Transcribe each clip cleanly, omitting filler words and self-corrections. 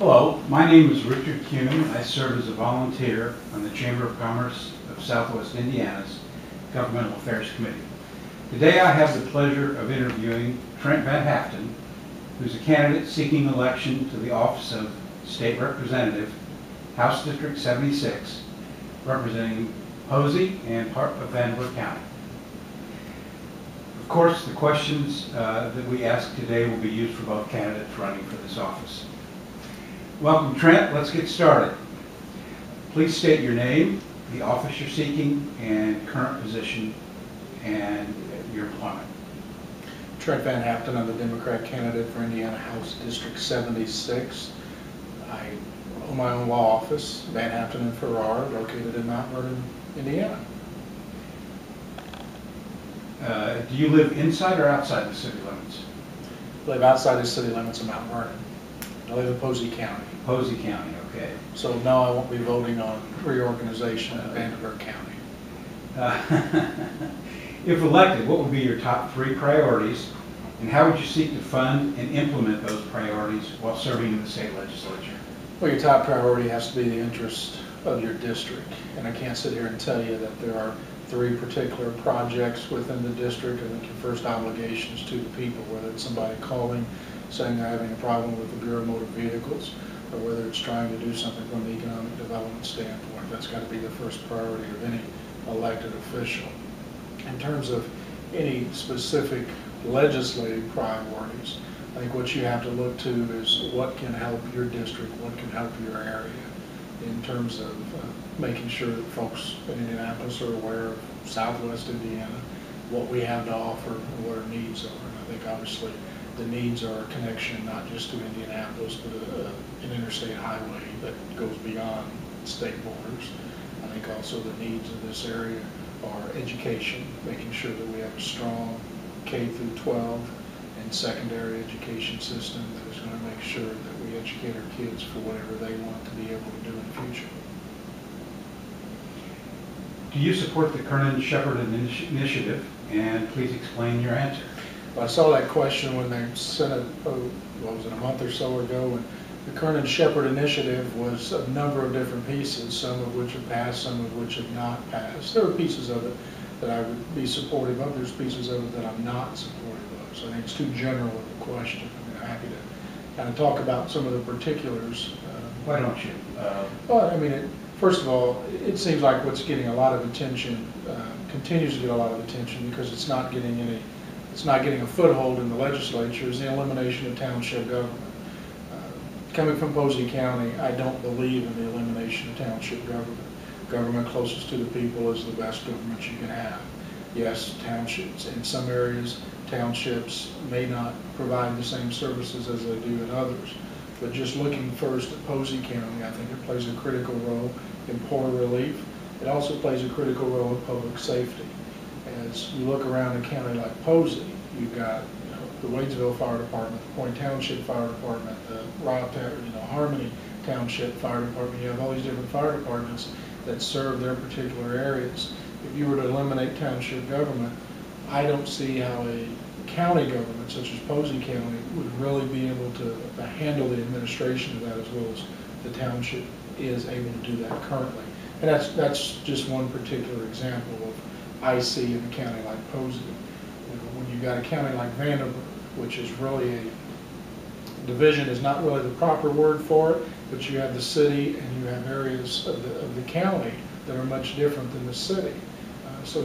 Hello, my name is Richard Kuhn. I serve as a volunteer on the Chamber of Commerce of Southwest Indiana's Governmental Affairs Committee. Today I have the pleasure of interviewing Trent Van Haaften, who's a candidate seeking election to the office of State Representative, House District 76, representing Posey and part of Vanderbilt County. Of course, the questions that we ask today will be used for both candidates running for this office. Welcome, Trent. Let's get started. Please state your name, the office you're seeking, and current position and your employment. Trent Van Haaften. I'm the Democrat candidate for Indiana House District 76. I own my own law office, Van Haaften and Farrar, located in Mount Vernon, Indiana. Do you live inside or outside the city limits? I live outside the city limits of Mount Vernon. I live in Posey County. Posey County, okay. So no, I won't be voting on reorganization in Vanderbilt County. If elected, what would be your top 3 priorities, and how would you seek to fund and implement those priorities while serving in the state legislature? Well, your top priority has to be the interest of your district. And I can't sit here and tell you that there are 3 particular projects within the district. I think your first obligation is to the people, whether it's somebody calling saying they're having a problem with the Bureau of Motor Vehicles, or whether it's trying to do something from an economic development standpoint. That's got to be the first priority of any elected official. In terms of any specific legislative priorities, I think what you have to look to is what can help your district, what can help your area, in terms of making sure that folks in Indianapolis are aware of Southwest Indiana, what we have to offer, and what our needs are. And I think obviously the needs are a connection not just to Indianapolis, but an interstate highway that goes beyond state borders. I think also the needs of this area are education, making sure that we have a strong K through 12 and secondary education system that is going to make sure that we educate our kids for whatever they want to be able to do in the future. Do you support the Kernan-Shepard initiative, and please explain your answer? Well, I saw that question when they sent it, what was it, a month or so ago, and the Kernan-Shepard initiative was a number of different pieces, some of which have passed, some of which have not passed. There are pieces of it that I would be supportive of, there's pieces of it that I'm not supportive of, so I think it's too general of a question. I mean, I'm happy to kind of talk about some of the particulars. Why don't you? Well, I mean, first of all, it seems like what's getting a lot of attention, continues to get a lot of attention because it's not getting a foothold in the legislature, is the elimination of township government. Coming from Posey County, I don't believe in the elimination of township government. Government closest to the people is the best government you can have. Yes, townships, in some areas, townships may not provide the same services as they do in others. But just looking first at Posey County, I think it plays a critical role in poor relief. It also plays a critical role in public safety. As you look around a county like Posey, you've got the Wadesville Fire Department, the Point Township Fire Department, the Harmony Township Fire Department. You have all these different fire departments that serve their particular areas. If you were to eliminate township government, I don't see how a county government such as Posey County would really be able to handle the administration of that as well as the township is able to do that currently. And that's just one particular example of I see in a county like Posey. When you've got a county like Vanderbilt, which is really a division is not really the proper word for it, but you have the city and you have areas of the county that are much different than the city. So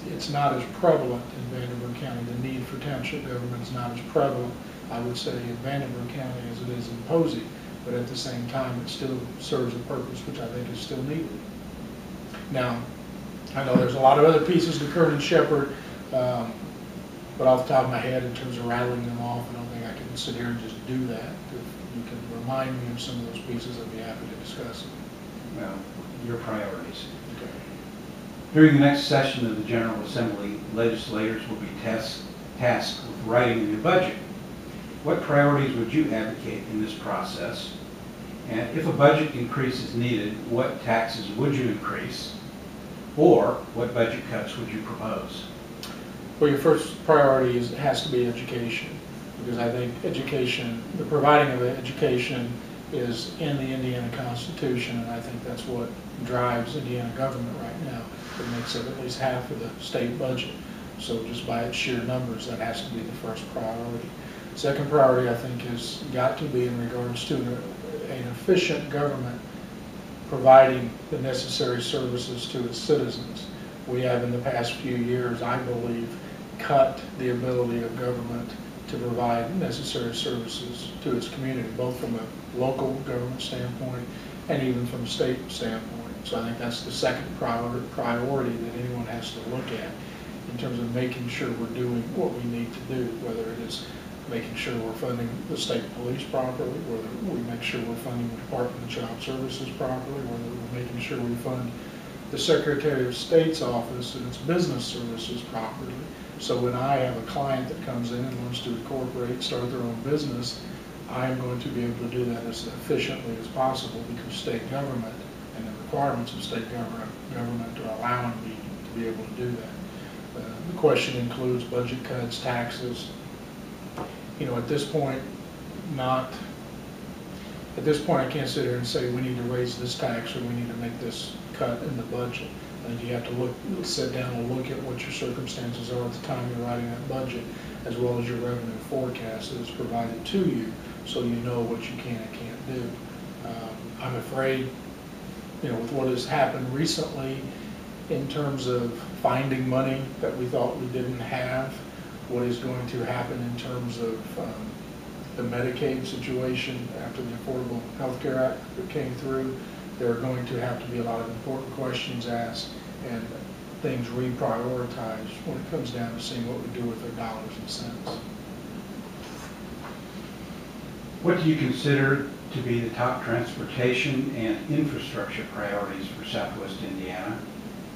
it's not as prevalent in Vanderbilt County. The need for township government is not as prevalent, I would say, in Vanderbilt County as it is in Posey. But at the same time, it still serves a purpose, which I think is still needed. Now, I know there's a lot of other pieces to Kernan-Shepard, but off the top of my head, in terms of rattling them off, I don't think I can sit here and just do that. If you can remind me of some of those pieces, I'd be happy to discuss them. Well, your priorities. Okay. During the next session of the General Assembly, legislators will be tasked with writing a new budget. What priorities would you advocate in this process? And if a budget increase is needed, what taxes would you increase? Or what budget cuts would you propose? Well, your first priority has to be education, because I think education, the providing of education is in the Indiana Constitution, and I think that's what drives Indiana government right now. It makes up at least half of the state budget. So just by its sheer numbers, that has to be the first priority. Second priority, I think, has got to be in regards to an efficient government providing the necessary services to its citizens. We have in the past few years, I believe, cut the ability of government to provide necessary services to its community, both from a local government standpoint and even from a state standpoint. So I think that's the second priority that anyone has to look at in terms of making sure we're doing what we need to do, whether it is making sure we're funding the state police properly, whether we make sure we're funding the Department of Child Services properly, whether we're making sure we fund the Secretary of State's office and its business services properly. So when I have a client that comes in and wants to incorporate, start their own business, I am going to be able to do that as efficiently as possible, because state government and the requirements of state government are allowing me to be able to do that. The question includes budget cuts, taxes. You know, at this point, I can't sit here and say we need to raise this tax or we need to make this cut in the budget. And you have to sit down and look at what your circumstances are at the time you're writing that budget, as well as your revenue forecast that is provided to you, so you know what you can and can't do. I'm afraid, you know, with what has happened recently in terms of finding money that we thought we didn't have, what is going to happen in terms of the Medicaid situation after the Affordable Health Care Act that came through, there are going to have to be a lot of important questions asked and things reprioritized when it comes down to seeing what we do with our dollars and cents. What do you consider to be the top transportation and infrastructure priorities for Southwest Indiana?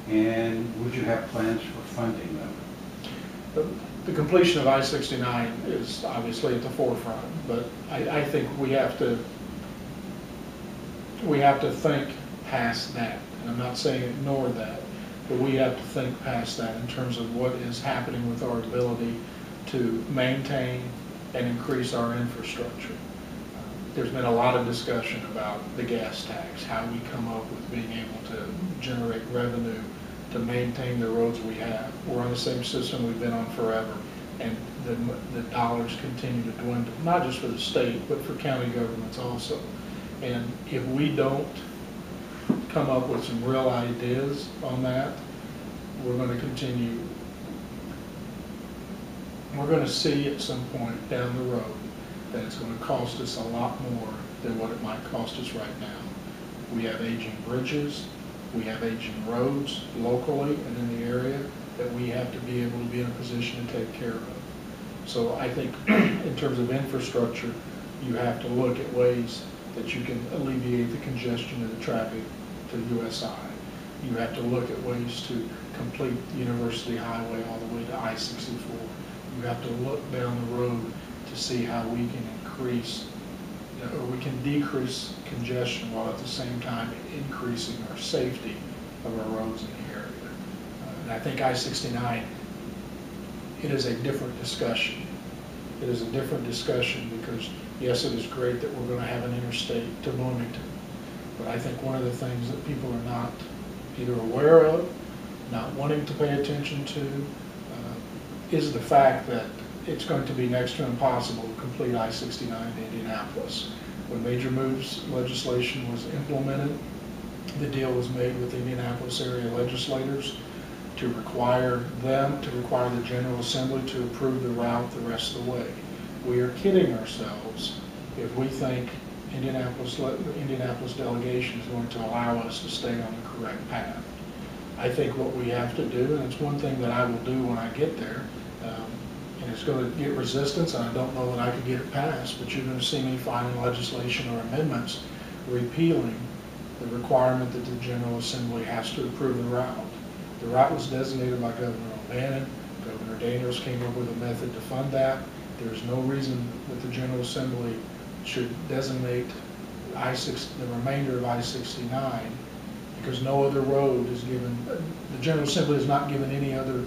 And would you have plans for funding them? The completion of I-69 is obviously at the forefront, but I think we have to think past that. And I'm not saying ignore that, but we have to think past that in terms of what is happening with our ability to maintain and increase our infrastructure. There's been a lot of discussion about the gas tax, how we come up with being able to generate revenue to maintain the roads we have. We're on the same system we've been on forever, and the dollars continue to dwindle, not just for the state, but for county governments also. And if we don't come up with some real ideas on that, we're going to continue. We're going to see at some point down the road that it's going to cost us a lot more than what it might cost us right now. We have aging bridges, we have aging roads locally and in the area that we have to be able to be in a position to take care of. So I think in terms of infrastructure, you have to look at ways that you can alleviate the congestion of the traffic to USI. You have to look at ways to complete the University Highway all the way to I-64. You have to look down the road to see how we can increase, or we can decrease congestion while at the same time increasing our safety of our roads in the area. And I think I-69, it is a different discussion. It is a different discussion because, yes, it is great that we're going to have an interstate to Bloomington, but I think one of the things that people are not either aware of, not wanting to pay attention to, is the fact that it's going to be next to impossible to complete I-69 to Indianapolis. When Major Moves legislation was implemented, the deal was made with the Indianapolis area legislators to require the General Assembly to approve the route the rest of the way. We are kidding ourselves if we think Indianapolis delegation is going to allow us to stay on the correct path. I think what we have to do, and it's one thing that I will do when I get there, and it's going to get resistance, and I don't know that I could get it passed, but you're going to see me filing legislation or amendments repealing the requirement that the General Assembly has to approve the route. The route was designated by Governor O'Bannon. Governor Daniels came up with a method to fund that. There's no reason that the General Assembly should designate the remainder of I-69 because no other road is given, the General Assembly is not given any other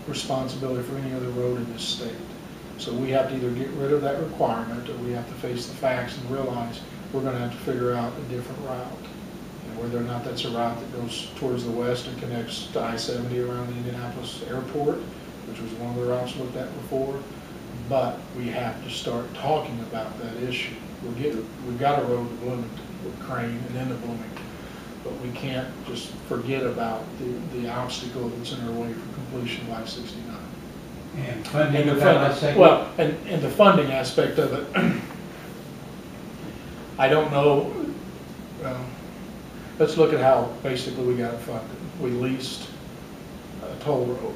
responsibility for any other road in this state. So we have to either get rid of that requirement or we have to face the facts and realize we're going to have to figure out a different route. And whether or not that's a route that goes towards the west and connects to I-70 around the Indianapolis airport, which was one of the routes looked at before. But we have to start talking about that issue. We've got a road to Bloomington with Crane and into Bloomington, but we can't just forget about the obstacle that's in our way for completion of I-69. And funding And of the that funding, last segment? well, and the funding aspect of it, I don't know. Let's look at how basically we got it funded. We leased a toll road.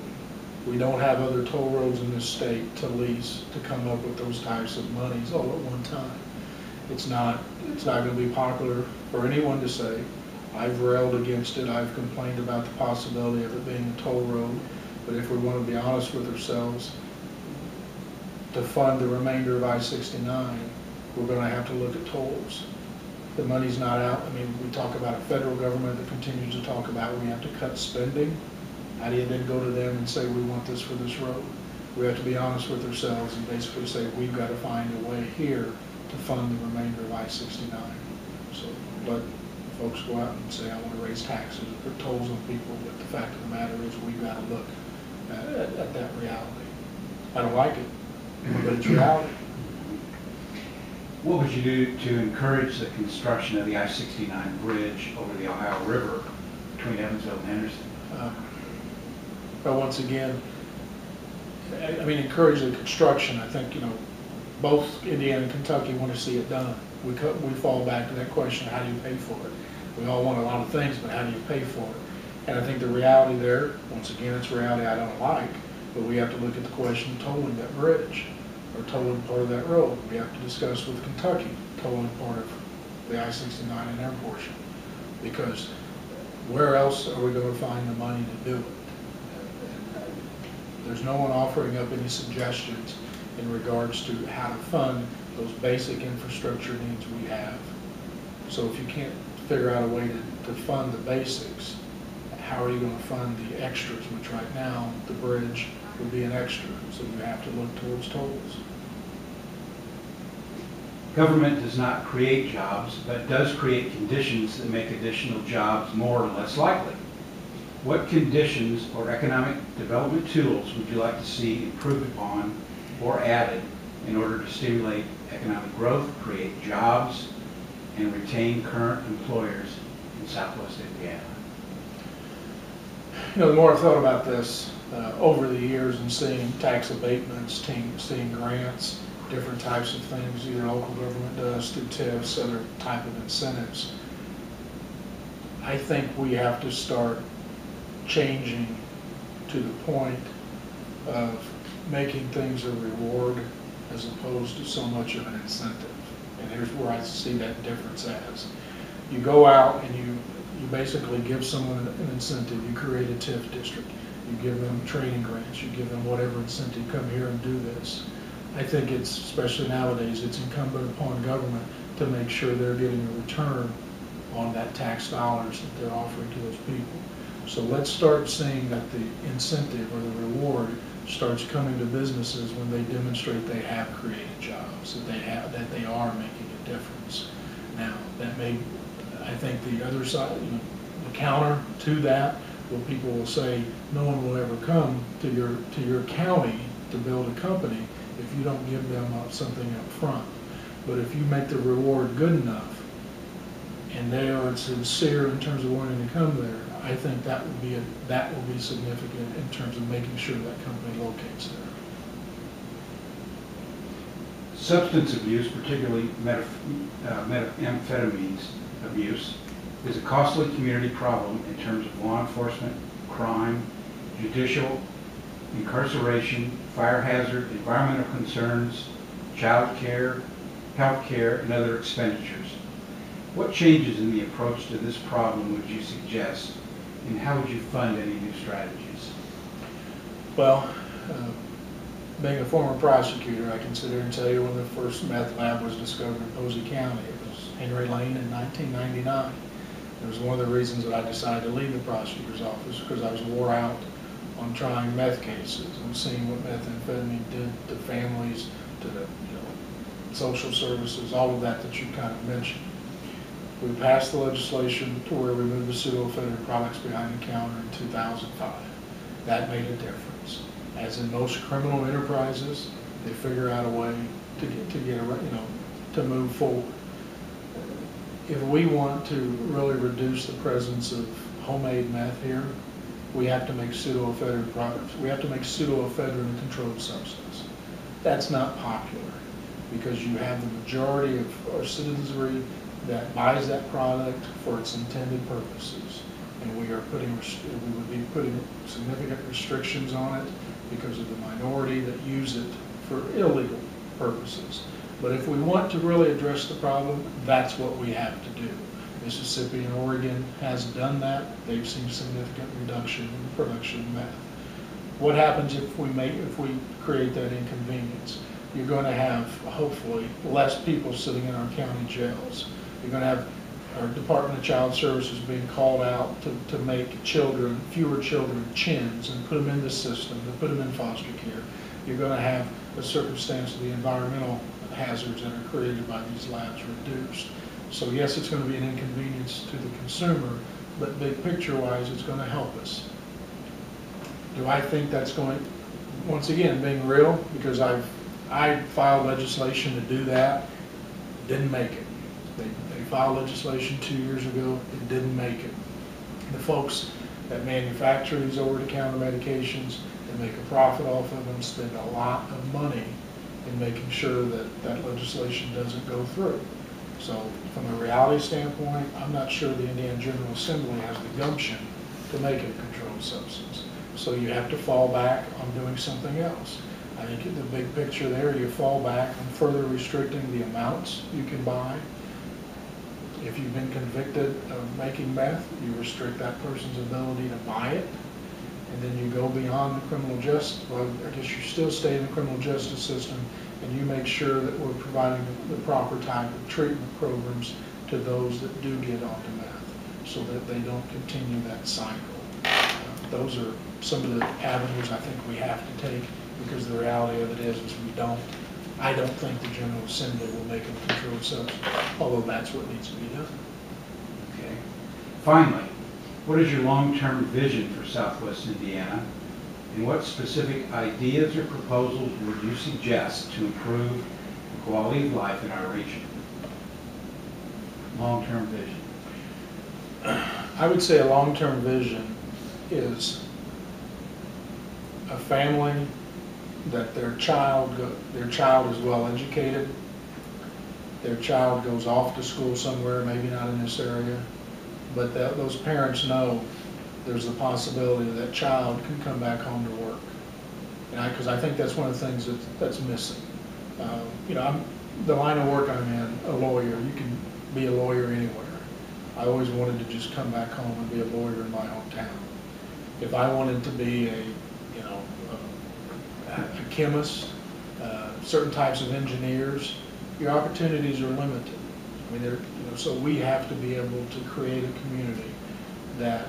We don't have other toll roads in this state to lease to come up with those types of monies all at one time. It's not going to be popular for anyone to say. I've railed against it. I've complained about the possibility of it being a toll road. But if we want to be honest with ourselves, to fund the remainder of I-69, we're going to have to look at tolls. The money's not out. I mean, we talk about a federal government that continues to talk about we have to cut spending. How do you then go to them and say we want this for this road? We have to be honest with ourselves and basically say we've got to find a way here to fund the remainder of I-69. So let folks go out and say I want to raise taxes or put tolls on people, but the fact of the matter is we've got to look at that reality. I don't like it, but it's reality. What would you do to encourage the construction of the I-69 bridge over the Ohio River between Evansville and Henderson? But once again, I mean, encourage the construction. I think, both Indiana and Kentucky want to see it done. We fall back to that question, how do you pay for it? We all want a lot of things, but how do you pay for it? And I think the reality there, once again, it's a reality I don't like, but we have to look at the question of tolling that bridge or tolling part of that road. We have to discuss with Kentucky tolling part of the I-69 in their portion, because where else are we going to find the money to do it? There's no one offering up any suggestions in regards to how to fund those basic infrastructure needs we have. So if you can't figure out a way to fund the basics, how are you going to fund the extras, which right now the bridge would be an extra, so you have to look towards tolls. Government does not create jobs, but does create conditions that make additional jobs more or less likely. What conditions or economic development tools would you like to see improved upon or added in order to stimulate economic growth, create jobs, and retain current employers in Southwest Indiana? The more I've thought about this over the years and seeing tax abatements, seeing grants, different types of things either local government does through TIFs, other type of incentives, I think we have to start changing to the point of making things a reward as opposed to so much of an incentive. And here's where I see that difference as. You go out and you basically give someone an incentive. You create a TIF district. You give them training grants. You give them whatever incentive, come here and do this. I think it's, especially nowadays, it's incumbent upon government to make sure they're getting a return on that tax dollars that they're offering to those people. So let's start seeing that the incentive or the reward starts coming to businesses when they demonstrate they have created jobs, that they are making a difference. Now, that may, I think the other side, the counter to that, where people will say, no one will ever come to your county to build a company if you don't give them something up front. But if you make the reward good enough, and they are sincere in terms of wanting to come there, I think that will be significant in terms of making sure that company locates there. Substance abuse, particularly methamphetamines abuse, is a costly community problem in terms of law enforcement, crime, judicial, incarceration, fire hazard, environmental concerns, child care, health care, and other expenditures. What changes in the approach to this problem would you suggest, and how would you fund any new strategies? Well, being a former prosecutor, I can sit here and tell you when the first meth lab was discovered in Posey County. It was Henry Lane in 1999. It was one of the reasons that I decided to leave the prosecutor's office, because I was wore out on trying meth cases and seeing what methamphetamine did to families, to social services, all of that you kind of mentioned. We passed the legislation to where we moved the pseudo-federal products behind the counter in 2005. That made a difference. As in most criminal enterprises, they figure out a way to move forward. If we want to really reduce the presence of homemade meth here, we have to make pseudoephedrine products. We have to make pseudoephedrine controlled substance. That's not popular because you have the majority of our citizenry that buys that product for its intended purposes. And we would be putting significant restrictions on it because of the minority that use it for illegal purposes. But if we want to really address the problem, that's what we have to do. Mississippi and Oregon has done that. They've seen significant reduction in the production of meth. What happens if we create that inconvenience? You're going to have, hopefully, less people sitting in our county jails. You're going to have our Department of Child Services being called out to make fewer children chins and put them in the system, to put them in foster care. You're going to have a circumstance of the environmental hazards that are created by these labs reduced. So yes, it's going to be an inconvenience to the consumer, but big picture-wise, it's going to help us. Do I think that's going, once again, being real, because I filed legislation to do that, didn't make it. They filed legislation 2 years ago, it didn't make it. The folks that manufacture these over-the-counter medications and make a profit off of them spend a lot of money in making sure that that legislation doesn't go through. So from a reality standpoint, I'm not sure the Indiana General Assembly has the gumption to make it a controlled substance. So you have to fall back on doing something else. I think in the big picture there, you fall back on further restricting the amounts you can buy. If you've been convicted of making meth, you restrict that person's ability to buy it. And then you go beyond the criminal justice, well, I guess you still stay in the criminal justice system, and you make sure that we're providing the proper type of treatment programs to those that do get onto meth, so that they don't continue that cycle. Those are some of the avenues I think we have to take, because the reality of it is I don't think the General Assembly will make a controlled substance, although that's what needs to be done. Okay. Finally, what is your long-term vision for Southwest Indiana, and what specific ideas or proposals would you suggest to improve the quality of life in our region? Long-term vision. I would say a long-term vision is a family that their child is well educated, their child goes off to school somewhere, maybe not in this area, but those parents know there's the possibility that child can come back home to work. Because I think that's one of the things that's missing. The line of work I'm in, a lawyer, you can be a lawyer anywhere. I always wanted to just come back home and be a lawyer in my hometown. If I wanted to be a chemist, certain types of engineers, your opportunities are limited. I mean, so we have to be able to create a community that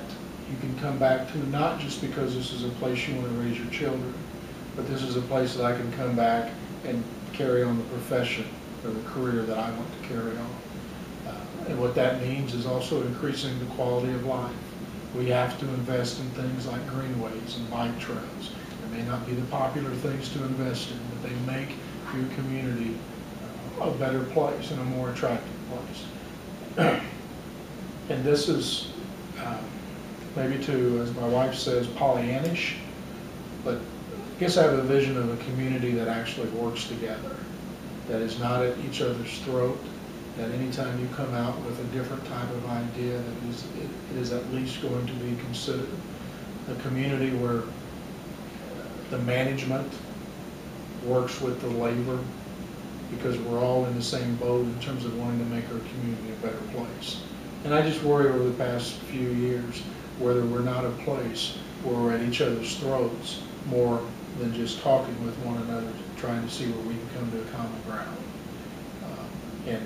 you can come back to, not just because this is a place you want to raise your children, but this is a place that I can come back and carry on the profession or the career that I want to carry on. And what that means is also increasing the quality of life. We have to invest in things like greenways and bike trails. They may not be the popular things to invest in, but they make your community a better place and a more attractive place. And this is maybe to, as my wife says, Pollyannish, but I guess I have a vision of a community that actually works together, that is not at each other's throat, that anytime you come out with a different type of idea, that it is at least going to be considered. A community where the management works with the labor, because we're all in the same boat in terms of wanting to make our community a better place. And I just worry over the past few years whether we're not a place where we're at each other's throats more than just talking with one another, trying to see where we can come to a common ground. And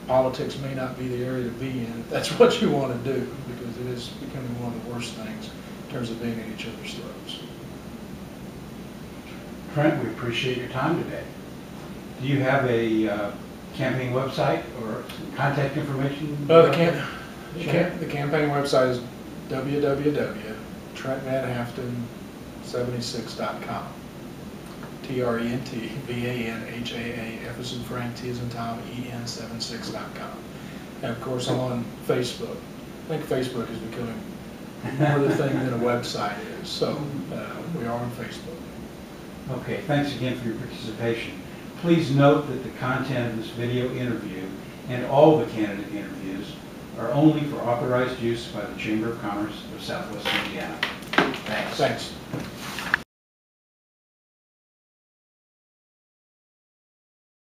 politics may not be the area to be in if that's what you want to do, because it is becoming one of the worst things in terms of being at each other's throats. Trent, we appreciate your time today. Do you have a campaign website or contact information? The campaign website is www.trentvanhaaften76.com. TrentVanHaaf as in Frank, T as in Tom, EN76.com. And of course, I'm on Facebook. I think Facebook is becoming more the thing than a website is, so we are on Facebook. Okay, thanks again for your participation. Please note that the content of this video interview and all the candidate interviews are only for authorized use by the Chamber of Commerce of Southwest Indiana. Thanks. Thanks.